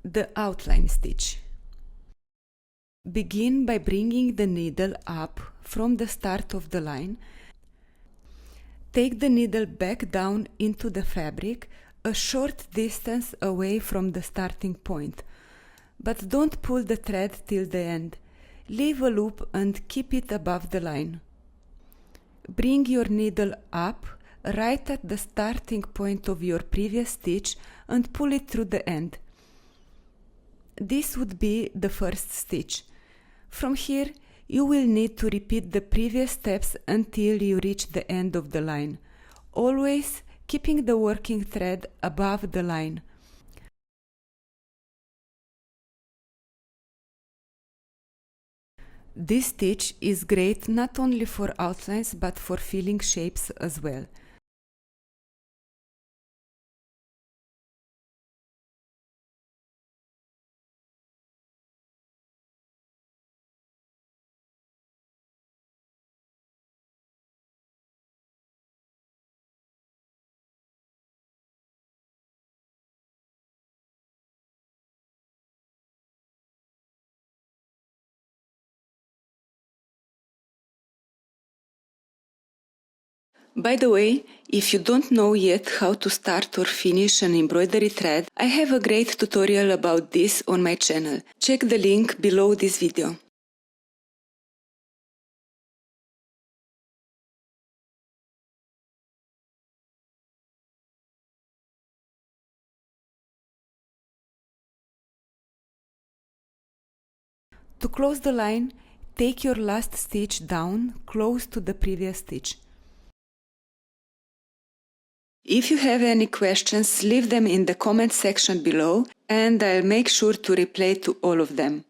The outline stitch. Begin by bringing the needle up from the start of the line. Take the needle back down into the fabric a short distance away from the starting point, but don't pull the thread till the end. Leave a loop and keep it above the line. Bring your needle up right at the starting point of your previous stitch and pull it through the end. This would be the first stitch. From here, you will need to repeat the previous steps until you reach the end of the line, always keeping the working thread above the line. This stitch is great not only for outlines but for filling shapes as well. By the way, if you don't know yet how to start or finish an embroidery thread, I have a great tutorial about this on my channel. Check the link below this video. To close the line, take your last stitch down close to the previous stitch. If you have any questions, leave them in the comment section below and I'll make sure to reply to all of them.